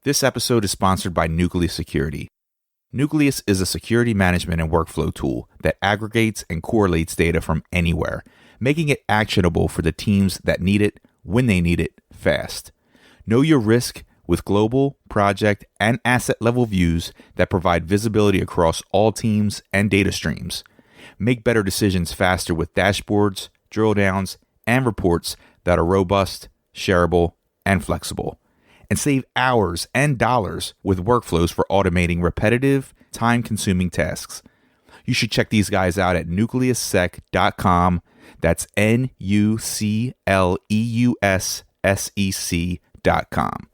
This episode is sponsored by Nucleus Security. Nucleus is a security management and workflow tool that aggregates and correlates data from anywhere, making it actionable for the teams that need it, when they need it, fast. Know your risk with global, project, and asset level views that provide visibility across all teams and data streams. Make better decisions faster with dashboards, drill downs, and reports that are robust, shareable, and flexible. And save hours and dollars with workflows for automating repetitive, time-consuming tasks. You should check these guys out at nucleussec.com. That's nucleussec.com.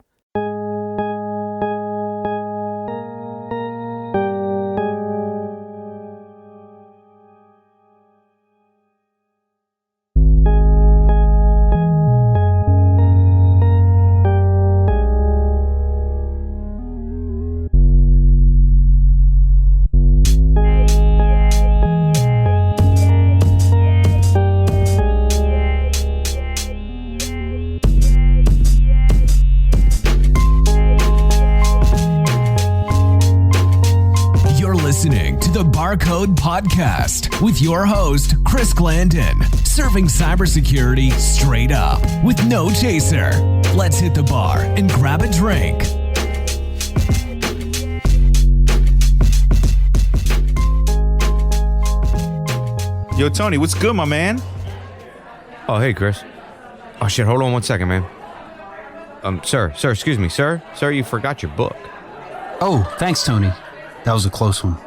Listening to the BarCode podcast with your host, Chris Glandon, serving cybersecurity straight up with no chaser. Let's hit the bar and grab a drink. Yo, Tony, what's good, my man? Oh, hey, Chris. Oh, shit, hold on 1 second, man. Sir, excuse me, sir, you forgot your book. Oh, thanks, Tony. That was a close one.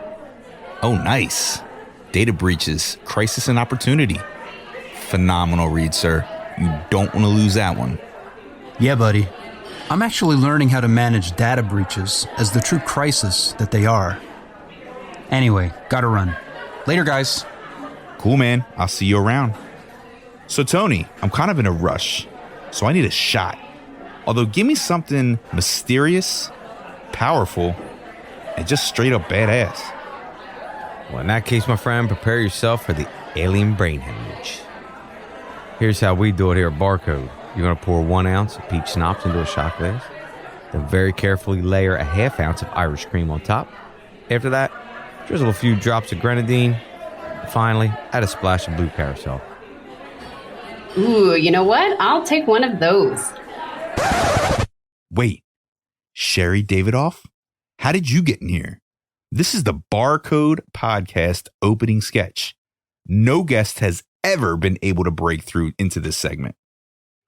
Oh, nice. Data breaches, crisis and opportunity. Phenomenal read, sir. You don't want to lose that one. Yeah, buddy. I'm actually learning how to manage data breaches as the true crisis that they are. Anyway, gotta run. Later, guys. Cool, man. I'll see you around. So, Tony, I'm kind of in a rush, so I need a shot. Although, give me something mysterious, powerful, and just straight up badass. Well, in that case, my friend, prepare yourself for the alien brain hemorrhage. Here's how we do it here at BarCode. You're going to pour 1 ounce of peach schnapps into a shot glass. Then very carefully layer a ½ ounce of Irish cream on top. After that, drizzle a few drops of grenadine. And finally, add a splash of blue carousel. Ooh, you know what? I'll take one of those. Wait, Sherri Davidoff? How did you get in here? This is the BarCode podcast opening sketch. No guest has ever been able to break through into this segment.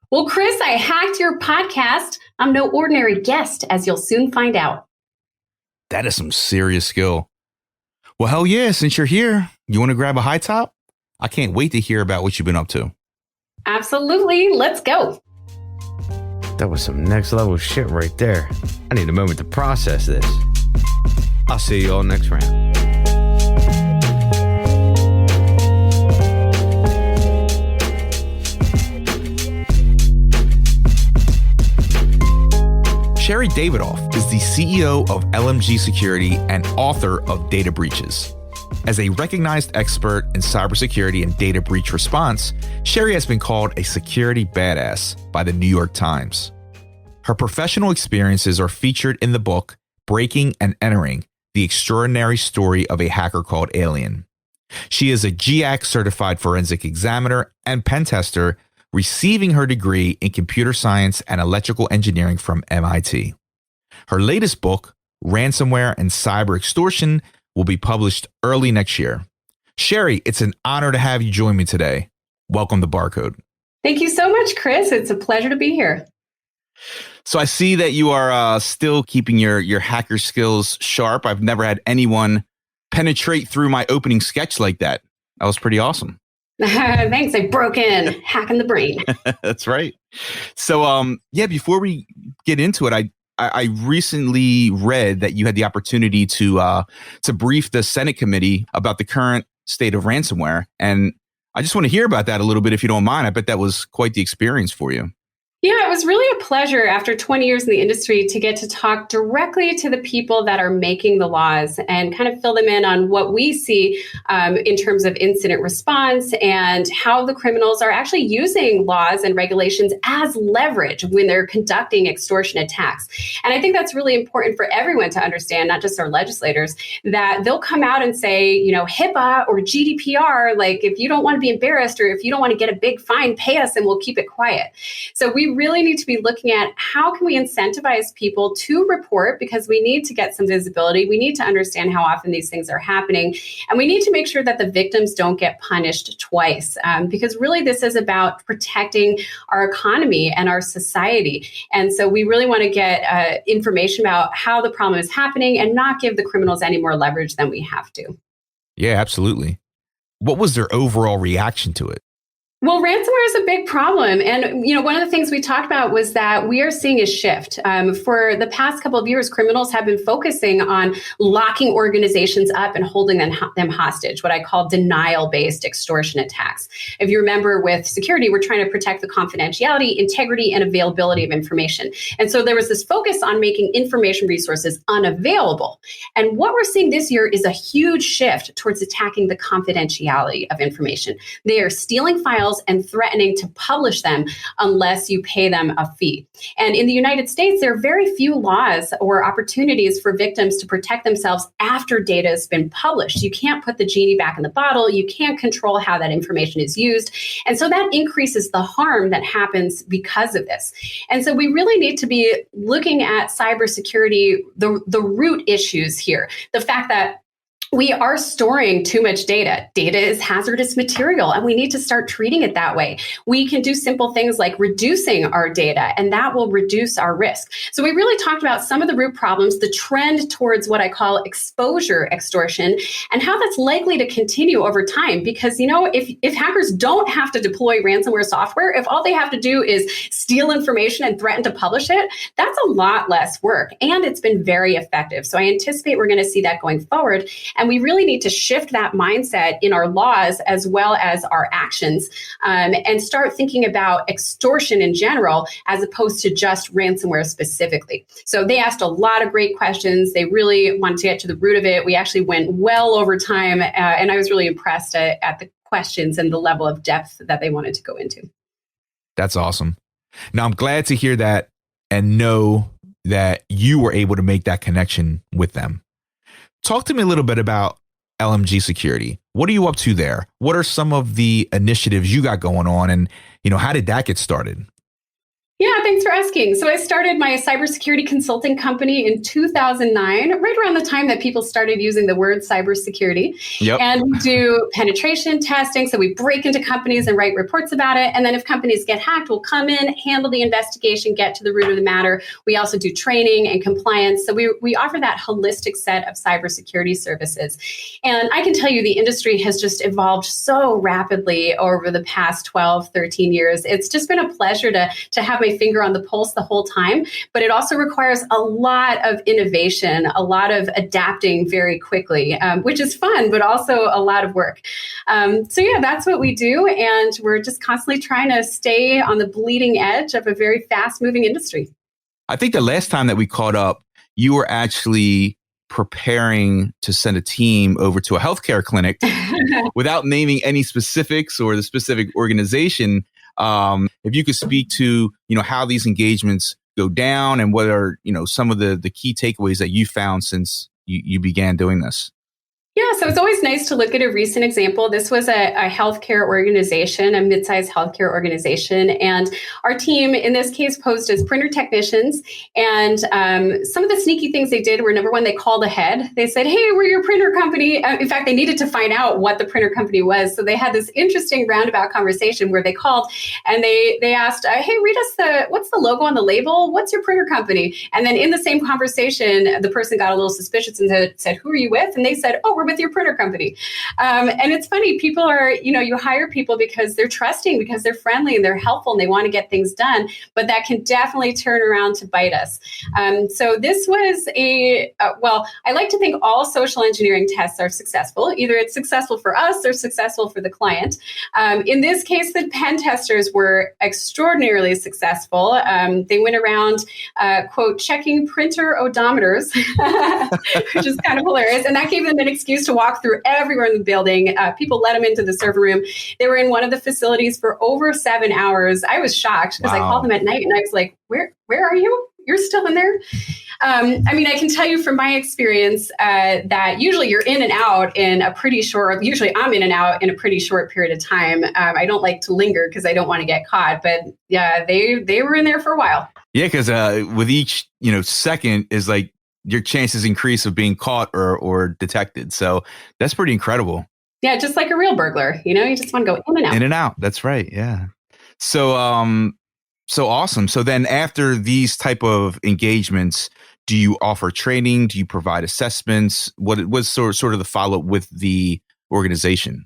Well, Chris, I hacked your podcast. I'm no ordinary guest, as you'll soon find out. That is some serious skill. Well, hell yeah, since you're here, you want to grab a high top? I can't wait to hear about what you've been up to. Absolutely. Let's go. That was some next level shit right there. I need a moment to process this. I'll see you all next round. Sherri Davidoff is the CEO of LMG Security and author of Data Breaches. As a recognized expert in cybersecurity and data breach response, Sherri has been called a security badass by the New York Times. Her professional experiences are featured in the book Breaking and Entering: The Extraordinary Story of a Hacker Called Alien. She is a GIAC certified forensic examiner and pen tester, receiving her degree in computer science and electrical engineering from MIT. Her latest book, Ransomware and Cyber Extortion, will be published early next year. Sherri, it's an honor to have you join me today. Welcome to BarCode. Thank you so much, Chris. It's a pleasure to be here. So I see that you are still keeping your hacker skills sharp. I've never had anyone penetrate through my opening sketch like that. That was pretty awesome. Thanks. I broke in, hacking the brain. That's right. So, before we get into it, I recently read that you had the opportunity to brief the Senate committee about the current state of ransomware. And I just want to hear about that a little bit, if you don't mind. I bet that was quite the experience for you. Yeah, it was really a pleasure after 20 years in the industry to get to talk directly to the people that are making the laws and kind of fill them in on what we see in terms of incident response and how the criminals are actually using laws and regulations as leverage when they're conducting extortion attacks. And I think that's really important for everyone to understand, not just our legislators, that they'll come out and say, you know, HIPAA or GDPR, like if you don't want to be embarrassed or if you don't want to get a big fine, pay us and we'll keep it quiet. So we really need to be looking at how can we incentivize people to report, because we need to get some visibility. We need to understand how often these things are happening. And we need to make sure that the victims don't get punished twice, because really this is about protecting our economy and our society. And so we really want to get information about how the problem is happening and not give the criminals any more leverage than we have to. Yeah, absolutely. What was their overall reaction to it? Well, ransomware is a big problem. And, you know, one of the things we talked about was that we are seeing a shift. For the past couple of years, criminals have been focusing on locking organizations up and holding them hostage, what I call denial-based extortion attacks. If you remember with security, we're trying to protect the confidentiality, integrity, and availability of information. And so there was this focus on making information resources unavailable. And what we're seeing this year is a huge shift towards attacking the confidentiality of information. They are stealing files and threatening to publish them unless you pay them a fee. And in the United States, there are very few laws or opportunities for victims to protect themselves after data has been published. You can't put the genie back in the bottle. You can't control how that information is used. And so that increases the harm that happens because of this. And so we really need to be looking at cybersecurity, the root issues here. The fact that we are storing too much data. Data is hazardous material, and we need to start treating it that way. We can do simple things like reducing our data, and that will reduce our risk. So we really talked about some of the root problems, the trend towards what I call exposure extortion, and how that's likely to continue over time. Because, you know, if hackers don't have to deploy ransomware software, if all they have to do is steal information and threaten to publish it, that's a lot less work. And it's been very effective. So I anticipate we're going to see that going forward. And we really need to shift that mindset in our laws as well as our actions, and start thinking about extortion in general as opposed to just ransomware specifically. So they asked a lot of great questions. They really wanted to get to the root of it. We actually went well over time, and I was really impressed at the questions and the level of depth that they wanted to go into. That's awesome. Now, I'm glad to hear that and know that you were able to make that connection with them. Talk to me a little bit about LMG Security. What are you up to there? What are some of the initiatives you got going on? And, you know, how did that get started? Yeah, thanks for asking. So I started my cybersecurity consulting company in 2009, right around the time that people started using the word cybersecurity. Yep. And we do penetration testing. So we break into companies and write reports about it. And then if companies get hacked, we'll come in, handle the investigation, get to the root of the matter. We also do training and compliance. So we offer that holistic set of cybersecurity services. And I can tell you the industry has just evolved so rapidly over the past 12, 13 years. It's just been a pleasure to have my finger on the pulse the whole time, but it also requires a lot of innovation, a lot of adapting very quickly, which is fun, but also a lot of work. So yeah, that's what we do. And we're just constantly trying to stay on the bleeding edge of a very fast moving industry. I think the last time that we caught up, you were actually preparing to send a team over to a healthcare clinic without naming any specifics or the specific organization. If you could speak to, you know, how these engagements go down and what are, you know, some of the key takeaways that you found since you began doing this. Yeah, so it's always nice to look at a recent example. This was a healthcare organization, a mid-sized healthcare organization. And our team, in this case, posed as printer technicians. And some of the sneaky things they did were, number one, they called ahead. They said, hey, we're your printer company. In fact, they needed to find out what the printer company was. So they had this interesting roundabout conversation where they called and they asked, hey, read us what's the logo on the label? What's your printer company? And then in the same conversation, the person got a little suspicious and said, who are you with? And they said, oh, we're with your printer company. And it's funny, people are, you hire people because they're trusting, because they're friendly and they're helpful and they want to get things done, but that can definitely turn around to bite us. So this was I like to think all social engineering tests are successful. Either it's successful for us or successful for the client. In this case, the pen testers were extraordinarily successful. They went around, quote, checking printer odometers, which is kind of hilarious. And that gave them an excuse to walk through everywhere in the building. People let them into the server room. They were in one of the facilities for over 7 hours. I was shocked because I called them at night and I was like, where are you? You're still in there? I can tell you from my experience that usually you're in and out in a pretty short, usually I'm in and out in a pretty short period of time. I don't like to linger because I don't want to get caught, but yeah, they were in there for a while. Yeah, because with each, second is like your chances increase of being caught or detected. So that's pretty incredible. Yeah, just like a real burglar, you just want to go in and out. In and out. That's right. Yeah. So awesome. So then after these type of engagements, do you offer training? Do you provide assessments? What was sort of the follow-up with the organization?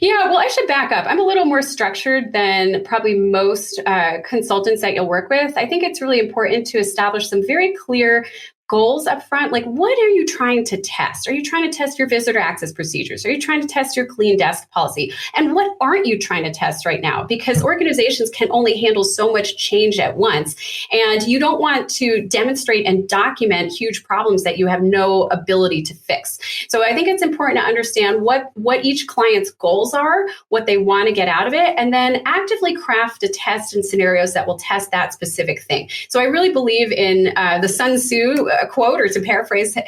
Yeah, well, I should back up. I'm a little more structured than probably most consultants that you'll work with. I think it's really important to establish some very clear goals up front. Like, what are you trying to test? Are you trying to test your visitor access procedures? Are you trying to test your clean desk policy? And what aren't you trying to test right now? Because organizations can only handle so much change at once. And you don't want to demonstrate and document huge problems that you have no ability to fix. So I think it's important to understand what each client's goals are, what they want to get out of it, and then actively craft a test and scenarios that will test that specific thing. So I really believe in the Sun Tzu quote, or to paraphrase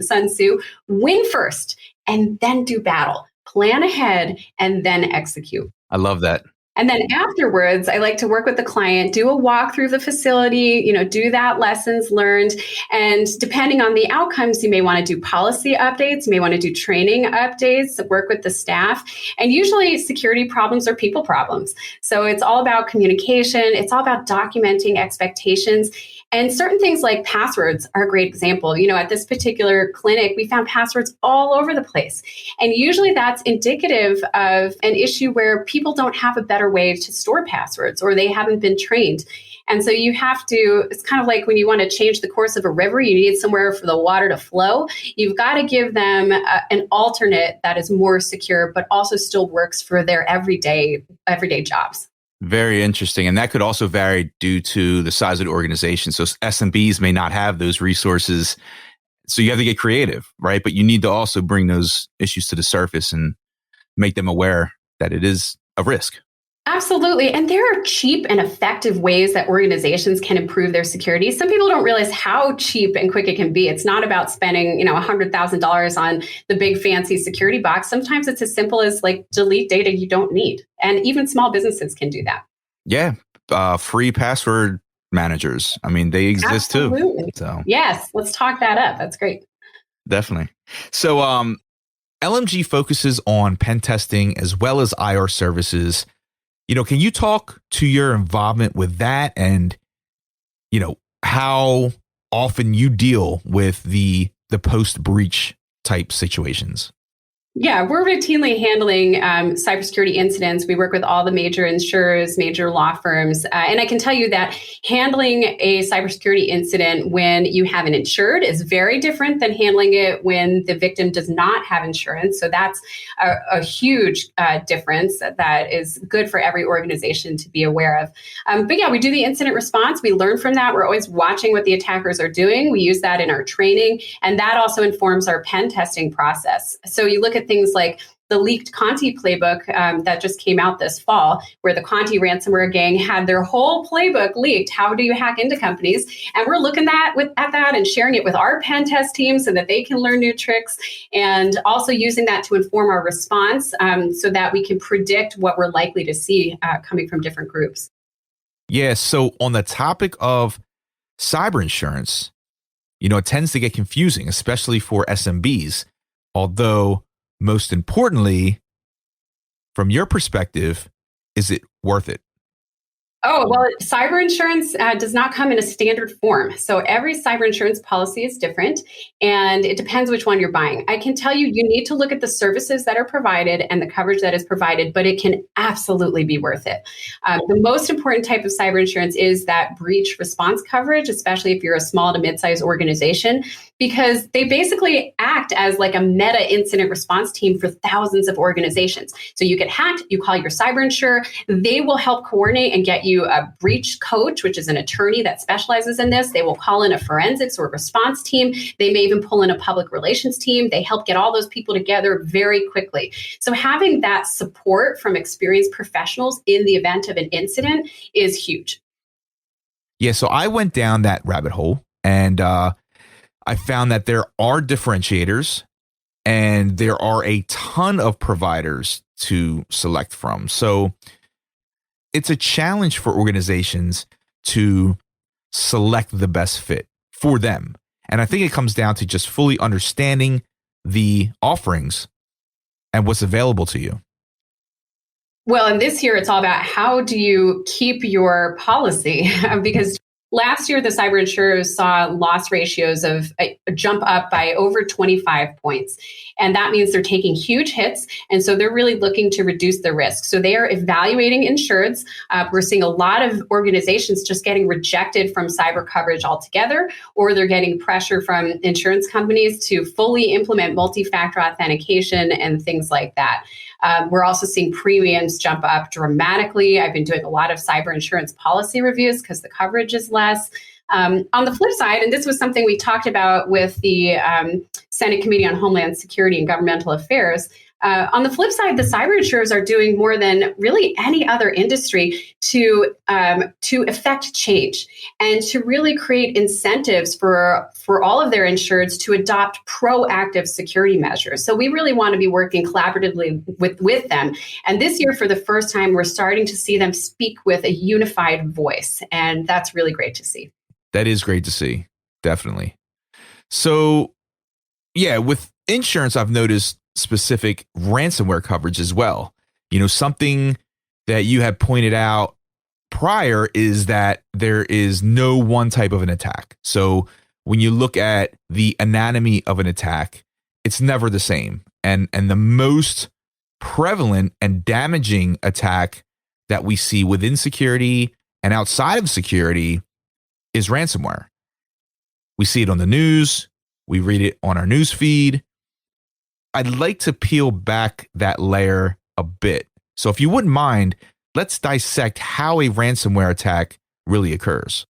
Sun Tzu, win first and then do battle. Plan ahead and then execute. I love that. And then afterwards, I like to work with the client, do a walk through the facility, do that lessons learned. And depending on the outcomes, you may want to do policy updates, you may want to do training updates, work with the staff. And usually security problems are people problems. So it's all about communication. It's all about documenting expectations. And certain things like passwords are a great example. At this particular clinic, we found passwords all over the place. And usually that's indicative of an issue where people don't have a better way to store passwords or they haven't been trained. And so you have to, it's kind of like when you want to change the course of a river, you need somewhere for the water to flow. You've got to give them an alternate that is more secure, but also still works for their everyday jobs. Very interesting. And that could also vary due to the size of the organization. So SMBs may not have those resources. So you have to get creative, right? But you need to also bring those issues to the surface and make them aware that it is a risk. Absolutely. And there are cheap and effective ways that organizations can improve their security. Some people don't realize how cheap and quick it can be. It's not about spending, $100,000 on the big fancy security box. Sometimes it's as simple as delete data you don't need. And even small businesses can do that. Yeah. Free password managers. They exist Absolutely. Too. So yes, let's talk that up. That's great. Definitely. So LMG focuses on pen testing as well as IR services. Can you talk to your involvement with that and, how often you deal with the post-breach type situations? Yeah, we're routinely handling cybersecurity incidents. We work with all the major insurers, major law firms. And I can tell you that handling a cybersecurity incident when you have an insured is very different than handling it when the victim does not have insurance. So that's a huge difference that is good for every organization to be aware of. But yeah, we do the incident response. We learn from that. We're always watching what the attackers are doing. We use that in our training. And that also informs our pen testing process. So you look at things like the leaked Conti playbook that just came out this fall, where the Conti ransomware gang had their whole playbook leaked. How do you hack into companies? And we're looking at that and sharing it with our pen test team so that they can learn new tricks, and also using that to inform our response so that we can predict what we're likely to see coming from different groups. Yeah. So on the topic of cyber insurance, it tends to get confusing, especially for SMBs, although most importantly, from your perspective, is it worth it? Oh, well, cyber insurance does not come in a standard form. So every cyber insurance policy is different, and it depends which one you're buying. I can tell you, you need to look at the services that are provided and the coverage that is provided, but it can absolutely be worth it. The most important type of cyber insurance is that breach response coverage, especially if you're a small to mid-sized organization, because they basically act as like a meta incident response team for thousands of organizations. So you get hacked, you call your cyber insurer, they will help coordinate and get you a breach coach, which is an attorney that specializes in this. They will call in a forensics or response team. They may even pull in a public relations team. They help get all those people together very quickly. So having that support from experienced professionals in the event of an incident is huge. Yeah, so I went down that rabbit hole, and I found that there are differentiators and there are a ton of providers to select from. So it's a challenge for organizations to select the best fit for them. And I think it comes down to just fully understanding the offerings and what's available to you. Well, and this year it's all about how do you keep your policy? Because last year, the cyber insurers saw loss ratios of a jump up by over 25 points. And that means they're taking huge hits. And so they're really looking to reduce the risk. So they are evaluating insureds. We're seeing a lot of organizations just getting rejected from cyber coverage altogether, or they're getting pressure from insurance companies to fully implement multi-factor authentication and things like that. We're also seeing premiums jump up dramatically. I've been doing a lot of cyber insurance policy reviews because the coverage is less. On the flip side, and this was something we talked about with the Senate Committee on Homeland Security and Governmental Affairs, on the flip side, the cyber insurers are doing more than really any other industry to affect change and to really create incentives for all of their insureds to adopt proactive security measures. So we really want to be working collaboratively with them. And this year, for the first time, we're starting to see them speak with a unified voice. And that's really great to see. That is great to see. Definitely. So, yeah, with insurance, I've noticed specific ransomware coverage as well. You know, something that you had pointed out prior is that there is no one type of an attack. So when you look at the anatomy of an attack, it's never the same. And the most prevalent and damaging attack that we see within security and outside of security is ransomware. We see it on the news. We read it on our news feed. I'd like to peel back that layer a bit. So if you wouldn't mind, let's dissect how a ransomware attack really occurs.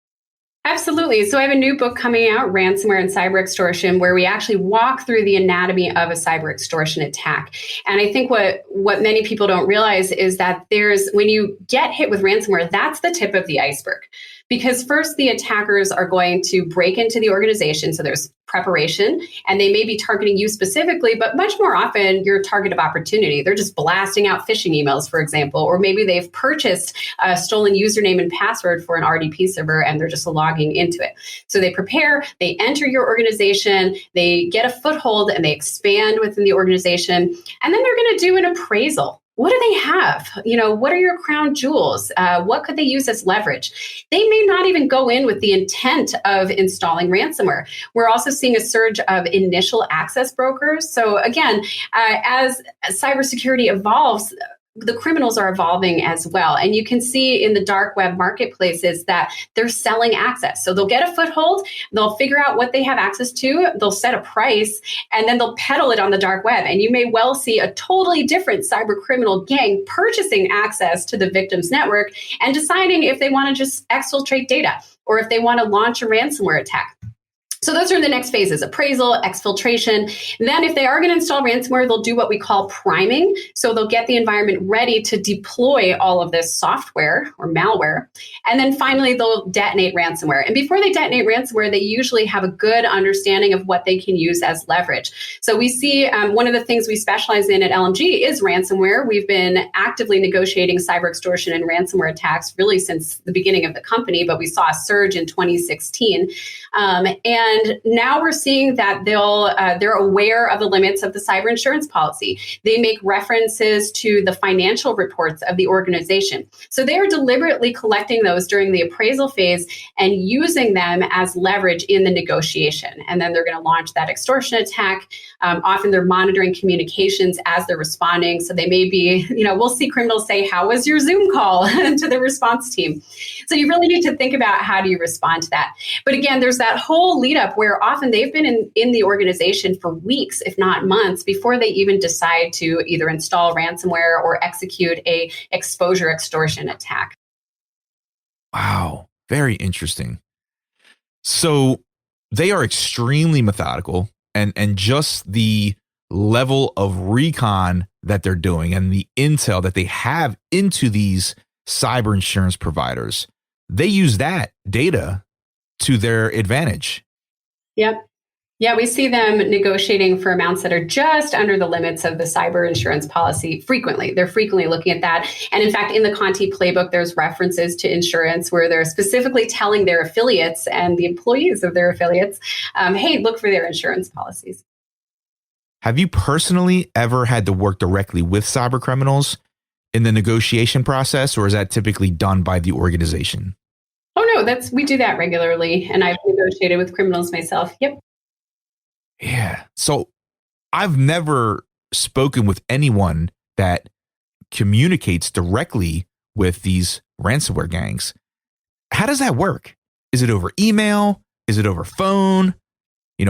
Absolutely. So I have a new book coming out, Ransomware and Cyber Extortion, where we actually walk through the anatomy of a cyber extortion attack. And I think what many people don't realize is that when you get hit with ransomware, that's the tip of the iceberg. Because first, the attackers are going to break into the organization. So there's preparation, and they may be targeting you specifically, but much more often you're a target of opportunity. They're just blasting out phishing emails, for example, or maybe they've purchased a stolen username and password for an RDP server and they're just logging into it. So they prepare, they enter your organization, they get a foothold and they expand within the organization, and then they're going to do an appraisal. What do they have? You know, what are your crown jewels? What could they use as leverage? They may not even go in with the intent of installing ransomware. We're also seeing a surge of initial access brokers. So again, as cybersecurity evolves, the criminals are evolving as well. And you can see in the dark web marketplaces that they're selling access. So they'll get a foothold, they'll figure out what they have access to, they'll set a price, and then they'll peddle it on the dark web. And you may well see a totally different cyber criminal gang purchasing access to the victim's network and deciding if they want to just exfiltrate data or if they want to launch a ransomware attack. So those are the next phases: appraisal, exfiltration. Then if they are going to install ransomware, they'll do what we call priming. So they'll get the environment ready to deploy all of this software or malware. And then finally, they'll detonate ransomware. And before they detonate ransomware, they usually have a good understanding of what they can use as leverage. So we see one of the things we specialize in at LMG is ransomware. We've been actively negotiating cyber extortion and ransomware attacks really since the beginning of the company, but we saw a surge in 2016. And And now we're seeing that they're aware of the limits of the cyber insurance policy. They make references to the financial reports of the organization. So they are deliberately collecting those during the appraisal phase and using them as leverage in the negotiation. And then they're going to launch that extortion attack. Often they're monitoring communications as they're responding. So they may be, we'll see criminals say, "How was your Zoom call?" to the response team. So you really need to think about how do you respond to that. But again, there's that whole lead up where often they've been in the organization for weeks, if not months, before they even decide to either install ransomware or execute a exposure extortion attack. Wow, very interesting. So they are extremely methodical, and just the level of recon that they're doing and the intel that they have into these cyber insurance providers, they use that data to their advantage. Yep. Yeah, we see them negotiating for amounts that are just under the limits of the cyber insurance policy frequently. They're frequently looking at that. And in fact, in the Conti playbook, there's references to insurance where they're specifically telling their affiliates and the employees of their affiliates, hey, look for their insurance policies. Have you personally ever had to work directly with cyber criminals in the negotiation process, or is that typically done by the organization? Oh, no, we do that regularly. And I've negotiated with criminals myself. Yep. Yeah. So I've never spoken with anyone that communicates directly with these ransomware gangs. How does that work? Is it over email? Is it over phone?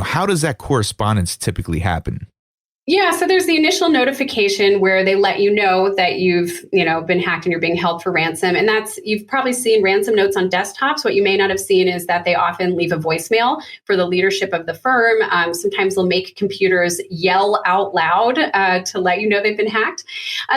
How does that correspondence typically happen? Yeah, so there's the initial notification where they let you know that you've, been hacked and you're being held for ransom. And you've probably seen ransom notes on desktops. What you may not have seen is that they often leave a voicemail for the leadership of the firm. Sometimes they'll make computers yell out loud to let you know they've been hacked.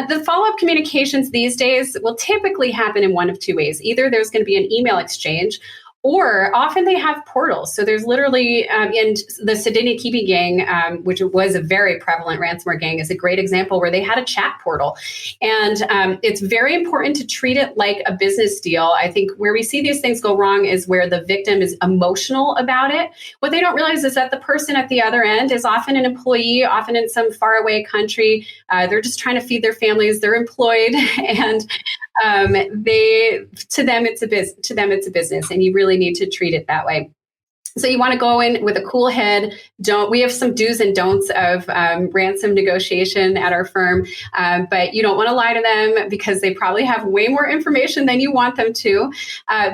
The follow-up communications these days will typically happen in one of two ways. Either there's going to be an email exchange, or often they have portals. So there's literally, in the Sedini Kibi gang, which was a very prevalent ransomware gang, is a great example where they had a chat portal. And it's very important to treat it like a business deal. I think where we see these things go wrong is where the victim is emotional about it. What they don't realize is that the person at the other end is often an employee, often in some faraway country. They're just trying to feed their families. They're employed, and to them it's a business, and you really need to treat it that way. So you want to go in with a cool head. We have some do's and don'ts of ransom negotiation at our firm, but you don't want to lie to them because they probably have way more information than you want them to.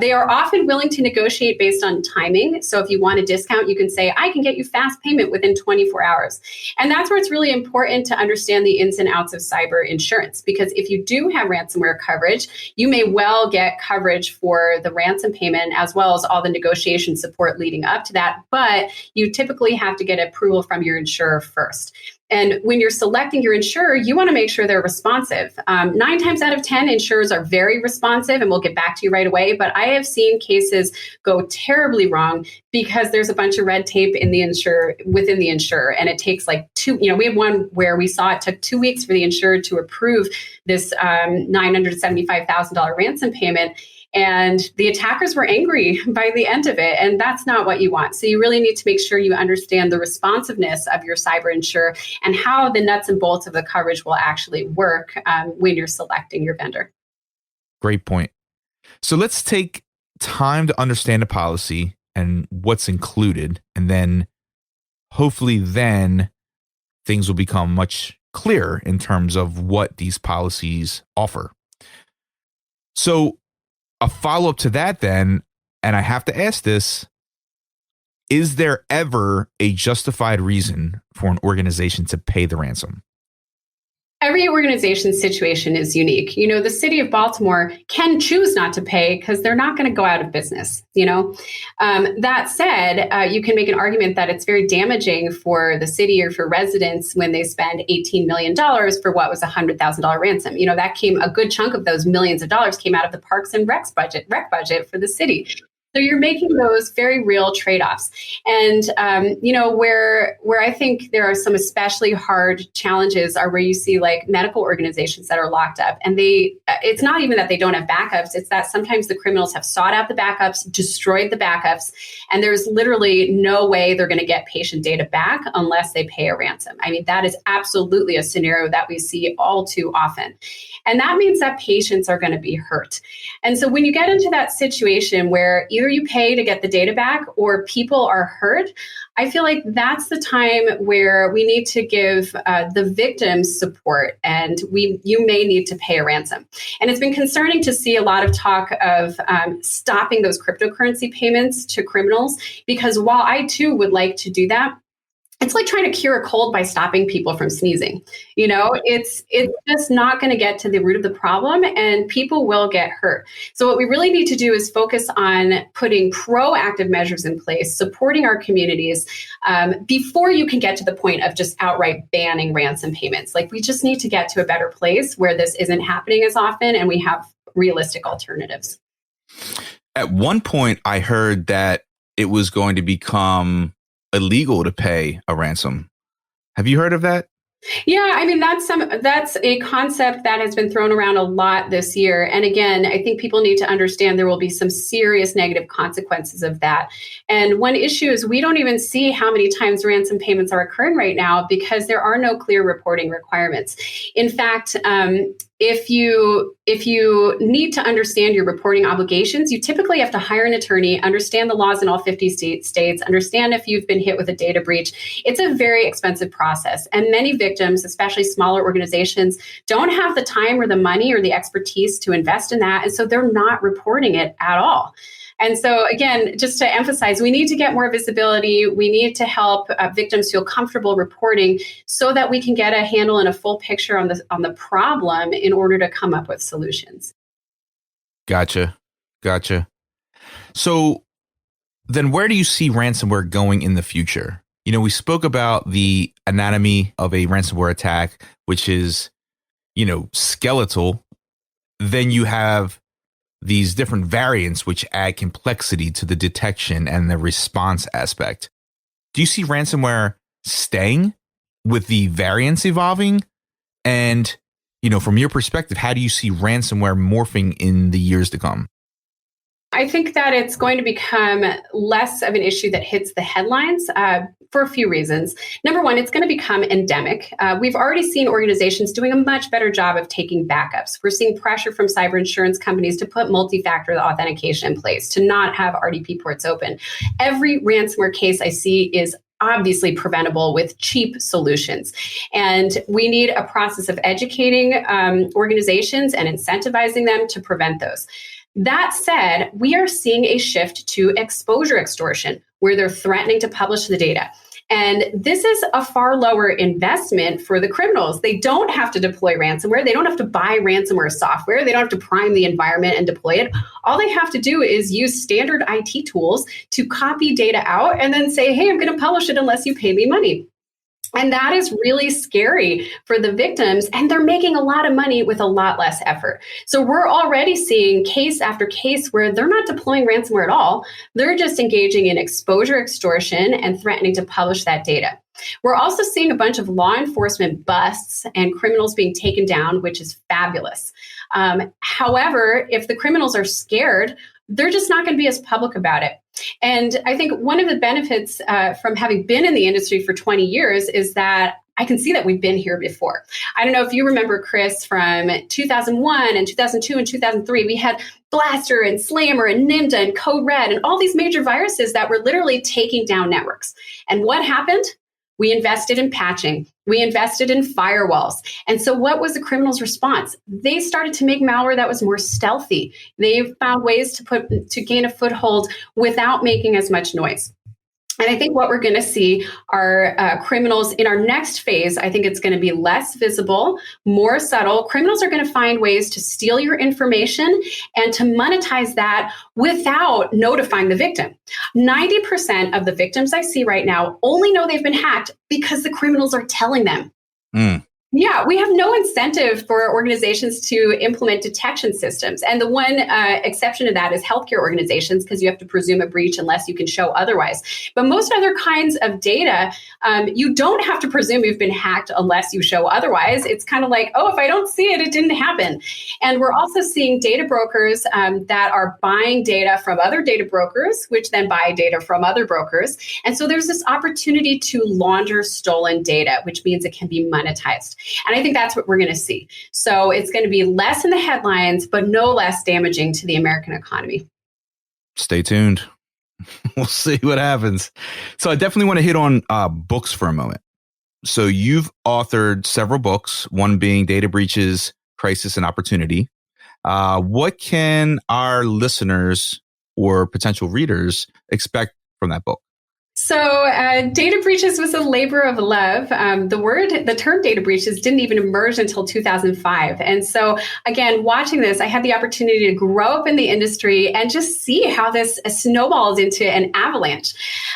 They are often willing to negotiate based on timing. So if you want a discount, you can say, "I can get you fast payment within 24 hours. And that's where it's really important to understand the ins and outs of cyber insurance, because if you do have ransomware coverage, you may well get coverage for the ransom payment as well as all the negotiation support leading up to that, but you typically have to get approval from your insurer first. And when you're selecting your insurer, you want to make sure they're responsive. 9 times out of 10, insurers are very responsive, and we'll get back to you right away. But I have seen cases go terribly wrong because there's a bunch of red tape within the insurer, and it takes like we have one where we saw it took 2 weeks for the insurer to approve this $975,000 ransom payment. And the attackers were angry by the end of it. And that's not what you want. So you really need to make sure you understand the responsiveness of your cyber insurer and how the nuts and bolts of the coverage will actually work when you're selecting your vendor. Great point. So let's take time to understand the policy and what's included. And then hopefully things will become much clearer in terms of what these policies offer. So a follow-up to that then, and I have to ask this, is there ever a justified reason for an organization to pay the ransom? Every organization's situation is unique. The city of Baltimore can choose not to pay because they're not going to go out of business. That said, you can make an argument that it's very damaging for the city or for residents when they spend $18 million for what was a $100,000 ransom. A good chunk of those millions of dollars came out of the Parks and Rec budget for the city. So you're making those very real trade-offs. And, where I think there are some especially hard challenges are where you see like medical organizations that are locked up. And it's not even that they don't have backups. It's that sometimes the criminals have sought out the backups, destroyed the backups, and there's literally no way they're going to get patient data back unless they pay a ransom. I mean, that is absolutely a scenario that we see all too often. And that means that patients are going to be hurt. And so when you get into that situation where either you pay to get the data back or people are hurt, I feel like that's the time where we need to give the victims support, and you may need to pay a ransom. And it's been concerning to see a lot of talk of stopping those cryptocurrency payments to criminals, because while I too would like to do that, it's like trying to cure a cold by stopping people from sneezing. It's just not going to get to the root of the problem, and people will get hurt. So what we really need to do is focus on putting proactive measures in place, supporting our communities before you can get to the point of just outright banning ransom payments. Like, we just need to get to a better place where this isn't happening as often and we have realistic alternatives. At one point, I heard that it was going to become illegal to pay a ransom. Have you heard of that? Yeah, I mean, that's a concept that has been thrown around a lot this year. And again, I think people need to understand there will be some serious negative consequences of that. And one issue is we don't even see how many times ransom payments are occurring right now because there are no clear reporting requirements. In fact, if you need to understand your reporting obligations, you typically have to hire an attorney, understand the laws in all 50 states, understand if you've been hit with a data breach. It's a very expensive process. And many victims, especially smaller organizations, don't have the time or the money or the expertise to invest in that. And so they're not reporting it at all. And so, again, just to emphasize, we need to get more visibility. We need to help victims feel comfortable reporting so that we can get a handle and a full picture on the problem in order to come up with solutions. Gotcha. So then where do you see ransomware going in the future? We spoke about the anatomy of a ransomware attack, which is, skeletal. Then you have these different variants which add complexity to the detection and the response aspect. Do you see ransomware staying with the variants evolving? And, from your perspective, how do you see ransomware morphing in the years to come? I think that it's going to become less of an issue that hits the headlines for a few reasons. Number one, it's going to become endemic. We've already seen organizations doing a much better job of taking backups. We're seeing pressure from Cyberinsurance companies to put multi-factor authentication in place, to not have RDP ports open. Every ransomware case I see is obviously preventable with cheap solutions. And we need a process of educating organizations and incentivizing them to prevent those. That said, we are seeing a shift to exposure extortion, where they're threatening to publish the data. And this is a far lower investment for the criminals. They don't have to deploy ransomware. They don't have to buy ransomware software. They don't have to prime the environment and deploy it. All they have to do is use standard IT tools to copy data out and then say, hey, I'm going to publish it unless you pay me money. And that is really scary for the victims, and they're making a lot of money with a lot less effort. So we're already seeing case after case where they're not deploying ransomware at all. They're just engaging in exposure extortion and threatening to publish that data. We're also seeing a bunch of law enforcement busts and criminals being taken down, which is fabulous. However, if the criminals are scared, they're just not going to be as public about it. And I think one of the benefits from having been in the industry for 20 years is that I can see that we've been here before. I don't know if you remember, Chris, from 2001 and 2002 and 2003, we had Blaster and Slammer and Nimda and Code Red and all these major viruses that were literally taking down networks. And what happened? We invested in patching. We invested in firewalls. And so what was the criminals' response? They started to make malware that was more stealthy. They found ways to gain a foothold without making as much noise. And I think what we're going to see are criminals in our next phase. I think it's going to be less visible, more subtle. Criminals are going to find ways to steal your information and to monetize that without notifying the victim. 90% of the victims I see right now only know they've been hacked because the criminals are telling them. Yeah, we have no incentive for organizations to implement detection systems. And the one exception to that is healthcare organizations, because you have to presume a breach unless you can show otherwise. But most other kinds of data, you don't have to presume you've been hacked unless you show otherwise. It's kind of like, oh, if I don't see it, it didn't happen. And we're also seeing data brokers that are buying data from other data brokers, which then buy data from other brokers. And so there's this opportunity to launder stolen data, which means it can be monetized. And I think that's what we're going to see. So it's going to be less in the headlines, but no less damaging to the American economy. Stay tuned. We'll see what happens. So I definitely want to hit on books for a moment. So you've authored several books, one being Data Breaches, Crisis and Opportunity. What can our listeners or potential readers expect from that book? So data breaches was a labor of love. The term data breaches didn't even emerge until 2005. And so again, watching this, I had the opportunity to grow up in the industry and just see how this snowballs into an avalanche.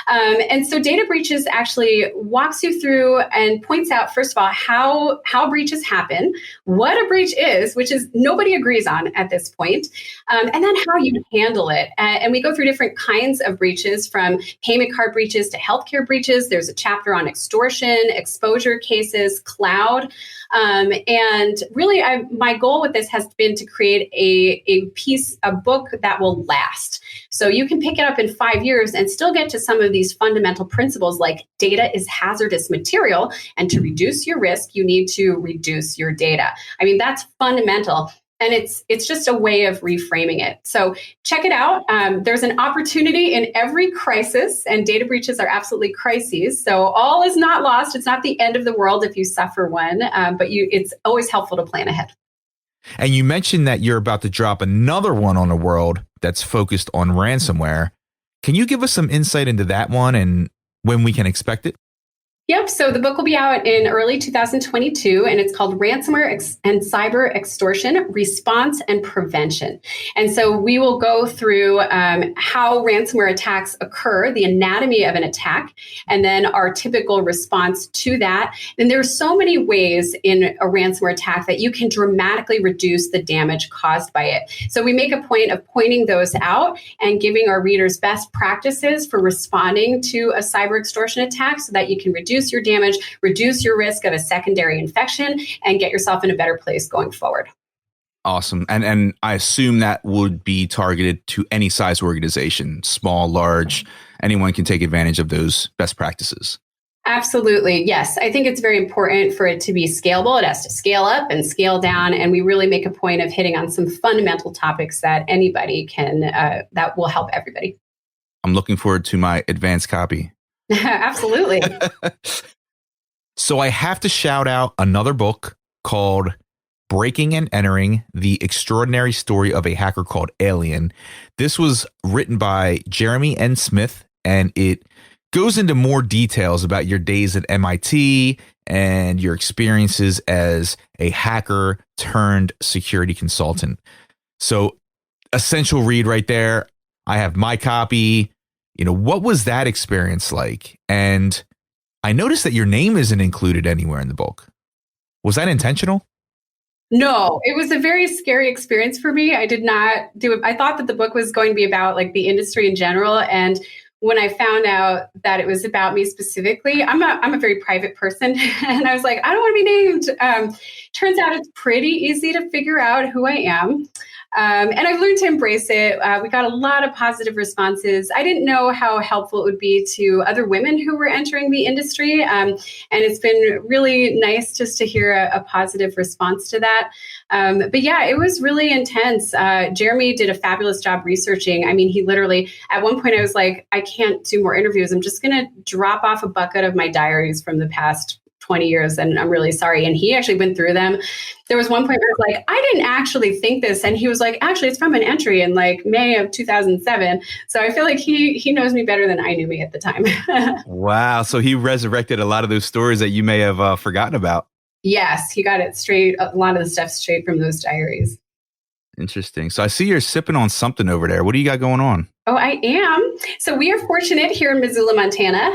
And so data breaches actually walks you through and points out, first of all, how breaches happen, what a breach is, which is nobody agrees on at this point, and then how you handle it. And we go through different kinds of breaches, from payment card breaches to healthcare breaches. There's a chapter on extortion, exposure cases, cloud. And really, my goal with this has been to create a book that will last. So you can pick it up in 5 years and still get to some of these fundamental principles, like data is hazardous material. And to reduce your risk, you need to reduce your data. I mean, that's fundamental. And it's just a way of reframing it. So check it out. There's an opportunity in every crisis, and data breaches are absolutely crises. So all is not lost. It's not the end of the world if you suffer one, but it's always helpful to plan ahead. And you mentioned that you're about to drop another one on the world that's focused on ransomware. Can you give us some insight into that one and when we can expect it? Yep. So the book will be out in early 2022, and it's called Ransomware and Cyber Extortion, Response and Prevention. And so we will go through how ransomware attacks occur, the anatomy of an attack, and then our typical response to that. And there are so many ways in a ransomware attack that you can dramatically reduce the damage caused by it. So we make a point of pointing those out and giving our readers best practices for responding to a cyber extortion attack so that you can reduce your damage, reduce your risk of a secondary infection, and get yourself in a better place going forward. Awesome. And I assume that would be targeted to any size organization, small, large, anyone can take advantage of those best practices. Absolutely. Yes. I think it's very important for it to be scalable. It has to scale up and scale down. And we really make a point of hitting on some fundamental topics that anybody can, that will help everybody. I'm looking forward to my advanced copy. Absolutely. So I have to shout out another book called Breaking and Entering: The Extraordinary Story of a Hacker Called Alien. This was written by Jeremy N. Smith, and it goes into more details about your days at MIT and your experiences as a hacker turned security consultant. So essential read right there. I have my copy. What was that experience like? And I noticed that your name isn't included anywhere in the book. Was that intentional? No, it was a very scary experience for me. I did not do it. I thought that the book was going to be about like the industry in general. And when I found out that it was about me specifically, I'm a very private person. And I was like, I don't want to be named. Turns out it's pretty easy to figure out who I am. And I've learned to embrace it. We got a lot of positive responses. I didn't know how helpful it would be to other women who were entering the industry. And it's been really nice just to hear a positive response to that. But yeah, it was really intense. Jeremy did a fabulous job researching. I mean, he literally, at one point I was like, I can't do more interviews. I'm just going to drop off a bucket of my diaries from the past 20 years, and I'm really sorry. And he actually went through them. There was one point where I was like, I didn't actually think this. And he was like, actually, it's from an entry in like May of 2007. So I feel like he knows me better than I knew me at the time. Wow. So he resurrected a lot of those stories that you may have forgotten about. Yes, he got it straight. A lot of the stuff straight from those diaries. Interesting. So I see you're sipping on something over there. What do you got going on? Oh, I am. So we are fortunate here in Missoula, Montana,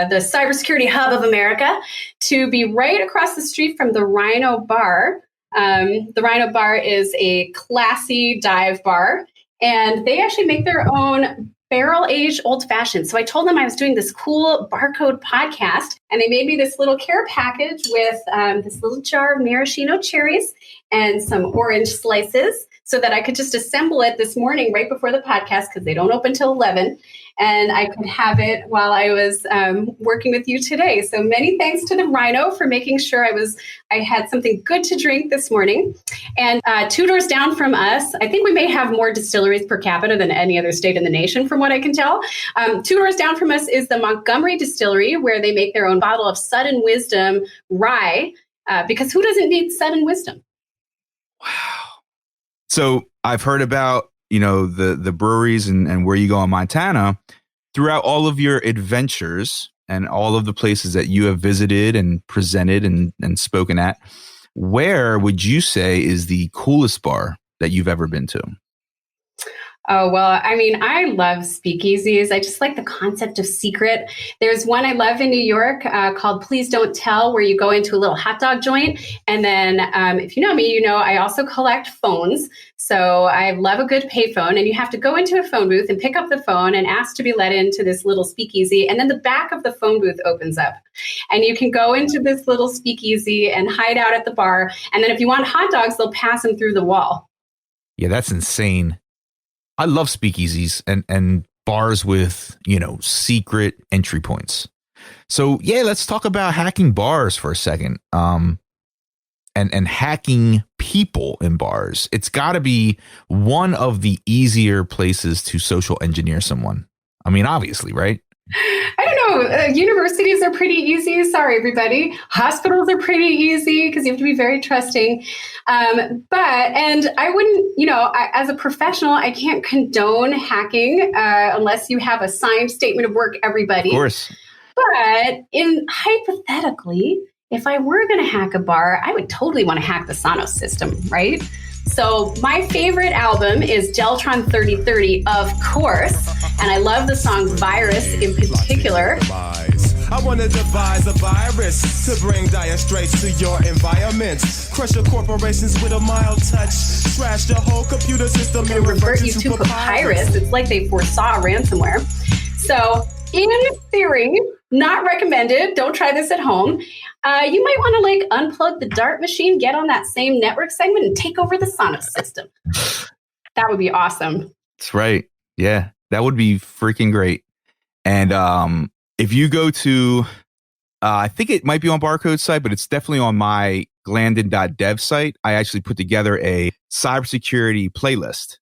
the cybersecurity hub of America, to be right across the street from the Rhino Bar. The Rhino Bar is a classy dive bar, and they actually make their own barrel-aged old-fashioned. So I told them I was doing this cool BarCode podcast, and they made me this little care package with this little jar of maraschino cherries and some orange slices so that I could just assemble it this morning right before the podcast because they don't open till 11. And I could have it while I was working with you today. So many thanks to the Rhino for making sure I had something good to drink this morning. And 2 doors down from us, I think we may have more distilleries per capita than any other state in the nation, from what I can tell. 2 doors down from us is the Montgomery Distillery, where they make their own bottle of Sudden Wisdom rye, because who doesn't need Sudden Wisdom? Wow. So I've heard about the breweries and where you go in Montana. Throughout all of your adventures and all of the places that you have visited and presented and spoken at, where would you say is the coolest bar that you've ever been to? Oh, well, I mean, I love speakeasies. I just like the concept of secret. There's one I love in New York called Please Don't Tell, where you go into a little hot dog joint. And then if you know me, you know I also collect phones. So I love a good payphone. And you have to go into a phone booth and pick up the phone and ask to be let into this little speakeasy. And then the back of the phone booth opens up. And you can go into this little speakeasy and hide out at the bar. And then if you want hot dogs, they'll pass them through the wall. Yeah, that's insane. I love speakeasies and bars with, secret entry points. So yeah, let's talk about hacking bars for a second. And hacking people in bars. It's got to be one of the easier places to social engineer someone. I mean, obviously, right? I don't know. Universities are pretty easy. Sorry, everybody. Hospitals are pretty easy because you have to be very trusting. And I wouldn't, as a professional, I can't condone hacking unless you have a signed statement of work, everybody. Of course. But hypothetically, if I were going to hack a bar, I would totally want to hack the Sonos system, right? So my favorite album is Deltron 3030, of course, and I love the song Virus in particular. I want to devise a virus to bring dire straits to your environment. Crush your corporations with a mild touch. Trash the whole computer system and revert you to papyrus. It's like they foresaw ransomware. So in theory, not recommended. Don't try this at home. You might want to unplug the Dart machine, get on that same network segment, and take over the Sonos system. That would be awesome. That's right. Yeah, that would be freaking great. And if you go to, I think it might be on BarCode's site, but it's definitely on my glandon.dev site. I actually put together a cybersecurity playlist,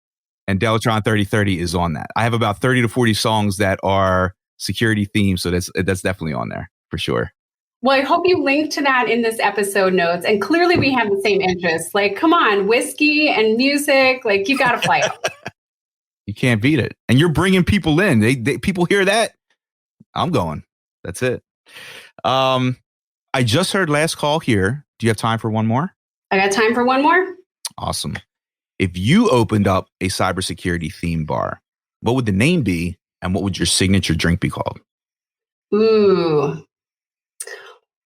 and Deltron 3030 is on that. I have about 30 to 40 songs that are security themed, so that's definitely on there for sure. Well, I hope you link to that in this episode notes. And clearly we have the same interests. Come on, whiskey and music, you got to fly out. You can't beat it. And you're bringing people in. They people hear that. I'm going. That's it. I just heard last call here. Do you have time for one more? I got time for one more. Awesome. If you opened up a cybersecurity theme bar, what would the name be? And what would your signature drink be called? Ooh.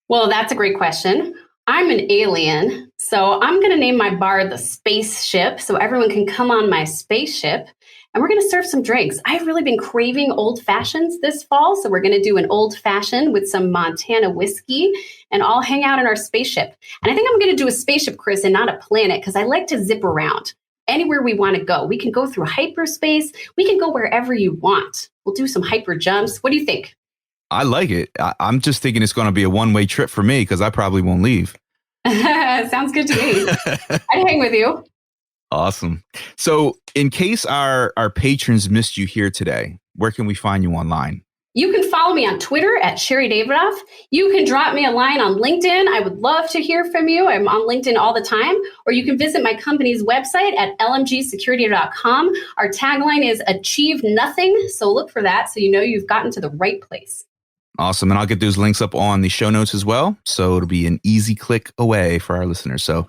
Well, that's a great question. I'm an alien, so I'm going to name my bar the Spaceship so everyone can come on my spaceship. And we're going to serve some drinks. I've really been craving old fashions this fall, so we're going to do an old fashioned with some Montana whiskey and all hang out in our spaceship. And I think I'm going to do a spaceship, Chris, and not a planet, because I like to zip around anywhere we want to go. We can go through hyperspace. We can go wherever you want. We'll do some hyper jumps. What do you think? I like it. I'm just thinking it's going to be a one-way trip for me because I probably won't leave. Sounds good to me. I'd hang with you. Awesome. So in case our patrons missed you here today, where can we find you online? You can follow me on Twitter at Sherri Davidoff. You can drop me a line on LinkedIn. I would love to hear from you. I'm on LinkedIn all the time. Or you can visit my company's website at lmgsecurity.com. Our tagline is Achieve Nothing. So look for that so you know you've gotten to the right place. Awesome. And I'll get those links up on the show notes as well. So it'll be an easy click away for our listeners. So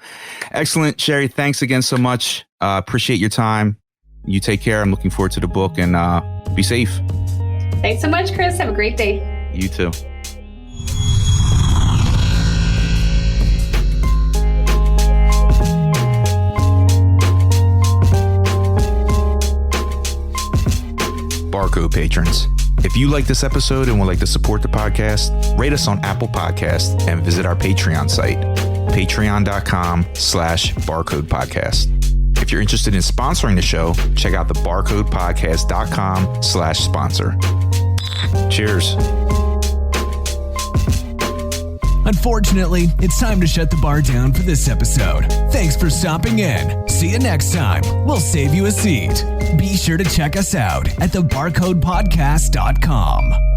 excellent. Sherri, thanks again so much. Appreciate your time. You take care. I'm looking forward to the book, and be safe. Thanks so much, Chris. Have a great day. You too. BarCode patrons, if you like this episode and would like to support the podcast, rate us on Apple Podcasts and visit our Patreon site, patreon.com/BarCode podcast. If you're interested in sponsoring the show, check out the barcodepodcast.com/sponsor. Cheers. Unfortunately, it's time to shut the bar down for this episode. Thanks for stopping in. See you next time. We'll save you a seat. Be sure to check us out at thebarcodepodcast.com.